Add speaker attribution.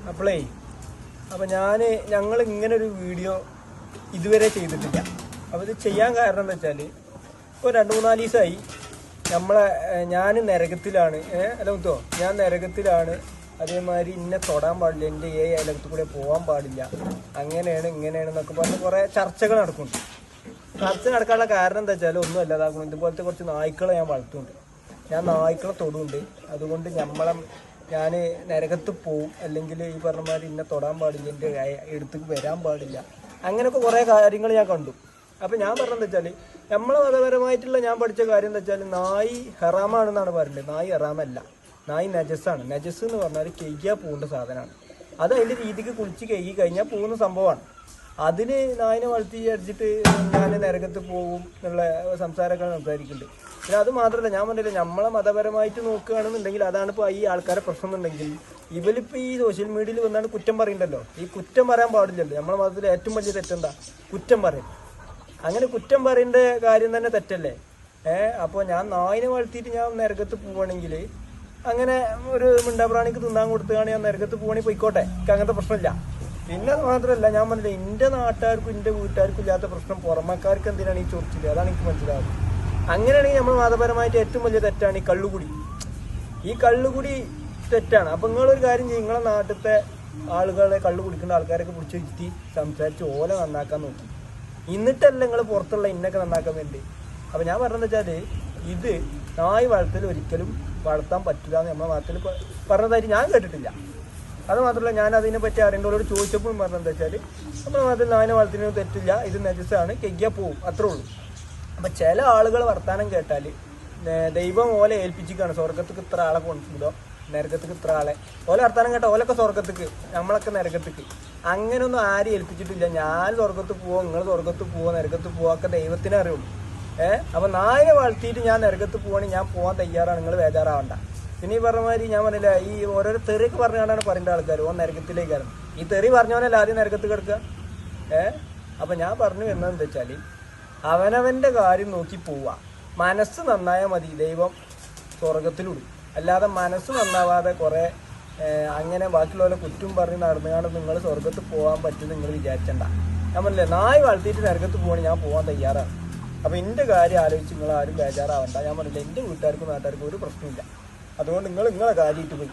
Speaker 1: അപ്പോളേ ഞങ്ങൾ ഇങ്ങനെ ഒരു വീഡിയോ ഇതുവരെ ചെയ്തിട്ടില്ല. അപ്പോൾ ഇത് ചെയ്യാൻ കാരണം എന്താ വെച്ചാൽ ഇപ്പോൾ 2-3 ദിവസമായി ഞാൻ നരകത്തിലാണ്. അല്ല മുത്തോ, ഞാൻ നരകത്തിലാണ്. അതേമാതിരി ഇന്നെ തൊടാൻ പാടില്ല, എൻ്റെ അയലകത്ത് കൂടെ പോകാൻ പാടില്ല, അങ്ങനെയാണ് ഇങ്ങനെയാണ് എന്നൊക്കെ പറഞ്ഞ് കുറേ ചർച്ചകൾ നടക്കുന്നുണ്ട്. ചർച്ച നടക്കാനുള്ള കാരണം എന്താ വെച്ചാൽ ഒന്നും അല്ലാതാക്കും. ഇതുപോലത്തെ കുറച്ച് നായ്ക്കളെ ഞാൻ വളർത്തുന്നുണ്ട്. ഞാൻ നായ്ക്കളെ തൊടുന്നുണ്ട്. അതുകൊണ്ട് ഞാൻ നരകത്ത് പോവും, അല്ലെങ്കിൽ ഈ പറഞ്ഞ മാതിരി ഇന്നെ തൊടാൻ പാടില്ല, എൻ്റെ അടുത്തേക്ക് വരാൻ പാടില്ല, അങ്ങനെയൊക്കെ കുറേ കാര്യങ്ങൾ ഞാൻ കണ്ടു. അപ്പം ഞാൻ പറഞ്ഞതെന്ന് വെച്ചാൽ നമ്മളെ മതപരമായിട്ടുള്ള ഞാൻ പഠിച്ച കാര്യം എന്താ വെച്ചാൽ നായി ഹറാമാണെന്നാണ് പറയുന്നത്. നായി ഹറാമല്ല, നായി നജസ്സാണ്. നജസ് എന്ന് പറഞ്ഞാൽ കെയ്യാൻ പോകേണ്ട സാധനമാണ്. അത് അതിൻ്റെ രീതിക്ക് കുളിച്ച് കഴുകി കഴിഞ്ഞാൽ പോകുന്ന സംഭവമാണ്. അതിന് നായിനെ വളർത്തി അടിച്ചിട്ട് ഞാൻ നരകത്ത് പോകും എന്നുള്ള സംസാരമൊക്കെ സംസാരിക്കുന്നുണ്ട്. പിന്നെ അത് മാത്രമല്ല, ഞാൻ പറഞ്ഞില്ല, നമ്മളെ മതപരമായിട്ട് നോക്കുകയാണെന്നുണ്ടെങ്കിൽ അതാണ് ഇപ്പോൾ ഈ ആൾക്കാരെ പ്രശ്നം എന്നുണ്ടെങ്കിൽ ഇവരിപ്പോൾ ഈ സോഷ്യൽ മീഡിയയിൽ വന്നാണ് കുറ്റം പറയുന്നുണ്ടല്ലോ. ഈ കുറ്റം പറയാൻ പാടില്ലല്ലോ. നമ്മളെ മതത്തിൽ ഏറ്റവും വലിയ തെറ്റെന്താ? കുറ്റം പറയും. അങ്ങനെ കുറ്റം പറയേണ്ട കാര്യം തന്നെ തെറ്റല്ലേ? അപ്പോൾ ഞാൻ നായിനെ വളർത്തിയിട്ട് ഞാൻ നരകത്ത് പോവുകയാണെങ്കിൽ അങ്ങനെ ഒരു മിണ്ടാപ്രാണിക്ക് തിന്നാൻ കൊടുത്തുകയാണ് ഞാൻ നരകത്ത് പോവുകയാണെങ്കിൽ പോയിക്കോട്ടെ, എനിക്ക് അങ്ങനത്തെ പ്രശ്നമില്ല. പിന്നെ അത് മാത്രമല്ല, ഞാൻ പറഞ്ഞില്ല, എൻ്റെ നാട്ടുകാർക്കും എൻ്റെ വീട്ടുകാർക്കും ഇല്ലാത്ത പ്രശ്നം പുറമക്കാർക്ക് എന്തിനാണ് ഈ ചൊറിച്ചില്? അതാണ് എനിക്ക് മനസ്സിലാവുന്നത്. അങ്ങനെയാണെങ്കിൽ നമ്മൾ മതപരമായിട്ട് ഏറ്റവും വലിയ തെറ്റാണ് ഈ കള്ളുകുടി. ഈ കള്ളുകുടി തെറ്റാണ്. അപ്പം നിങ്ങളൊരു കാര്യം ചെയ്യും, നിങ്ങളെ നാട്ടിലത്തെ ആളുകളെ കള്ളു കുടിക്കുന്ന ആൾക്കാരൊക്കെ പിടിച്ച് വെച്ചിട്ട് സംസാരിച്ച് ഓല നന്നാക്കാൻ നോക്കി. എന്നിട്ടല്ല നിങ്ങൾ പുറത്തുള്ള ഇന്നൊക്കെ നന്നാക്കാൻ വേണ്ടി. അപ്പം ഞാൻ പറഞ്ഞതെന്ന് വെച്ചാൽ ഇത് നായ് വളർത്തൽ ഒരിക്കലും വളർത്താൻ പറ്റില്ല എന്ന് നമ്മളെ നാട്ടിൽ പറഞ്ഞതായിട്ട് ഞാൻ കേട്ടിട്ടില്ല. അത് മാത്രമല്ല, ഞാൻ അതിനെപ്പറ്റി അറിയേണ്ടവരോട് ചോദിച്ചപ്പോൾ പറഞ്ഞതെന്ന് വെച്ചാൽ നമ്മുടെ നാട്ടിൽ നായനെ വളർത്തുന്നത് തെറ്റില്ല, ഇത് നജസാണ്, കെയ്യാൻ പോവും, അത്രേ ഉള്ളൂ. അപ്പം ചില ആളുകൾ വർത്താനം കേട്ടാൽ ദൈവം ഓലെ ഏൽപ്പിച്ചിക്കാണ്, സ്വർഗത്തേക്ക് ഇത്ര ആളെ കൊണ്ടുപോകുമോ, നരകത്തേക്ക് ഇത്ര ആളെ. ഓല വർത്താനം കേട്ടാൽ ഓലൊക്കെ സ്വർഗത്തേക്ക്, നമ്മളൊക്കെ നരകത്തേക്ക്. അങ്ങനെയൊന്നും ആരും ഏൽപ്പിച്ചിട്ടില്ല. ഞാൻ സ്വർഗത്ത് പോവോ, നിങ്ങൾ സ്വർഗത്ത് പോവോ, നരകത്ത് പോവാക്കെ ദൈവത്തിനെ അറിയുള്ളൂ. അപ്പം നായനെ വളർത്തിയിട്ട് ഞാൻ നരകത്ത് പോവാണെങ്കിൽ ഞാൻ പോകാൻ തയ്യാറാണ്, നിങ്ങൾ ബേജാറാവണ്ട. പിന്നെ ഈ പറഞ്ഞ മാതിരി ഞാൻ പറഞ്ഞില്ല, ഈ ഓരോരോ തെറിയൊക്കെ പറഞ്ഞുകൊണ്ടാണ് പറയേണ്ട ആൾക്കാർ ഓ നരകത്തിലേക്കാണ്. ഈ തെറി പറഞ്ഞവനല്ല ആദ്യം നരകത്ത് കിടക്കുക. അപ്പം ഞാൻ പറഞ്ഞു എന്നതെന്ന് വെച്ചാൽ അവനവൻ്റെ കാര്യം നോക്കി പോവുക. മനസ്സ് നന്നായാൽ മതി, ദൈവം സ്വർഗത്തിലിടും. അല്ലാതെ മനസ്സ് നന്നാവാതെ കുറേ അങ്ങനെ ബാക്കിയുള്ളവരെ കുറ്റം പറഞ്ഞ് നടന്നുകൊണ്ട് നിങ്ങൾ സ്വർഗത്ത് പോകാൻ പറ്റും നിങ്ങൾ വിചാരിച്ചണ്ട. ഞാൻ പറഞ്ഞില്ലേ, നായ് വളർത്തിയിട്ട് നരകത്ത് പോകണമെങ്കിൽ ഞാൻ പോകാൻ തയ്യാറാണ്. അപ്പോൾ എൻ്റെ കാര്യം ആലോചിച്ച് നിങ്ങൾ ആരും ബേജാറാവണ്ട. ഞാൻ പറഞ്ഞില്ല, എൻ്റെ വീട്ടുകാർക്കും നാട്ടുകാർക്കും ഒരു പ്രശ്നമില്ല. അതുകൊണ്ട് നിങ്ങൾ നിങ്ങളെ കാര്യമായിട്ട് പോയി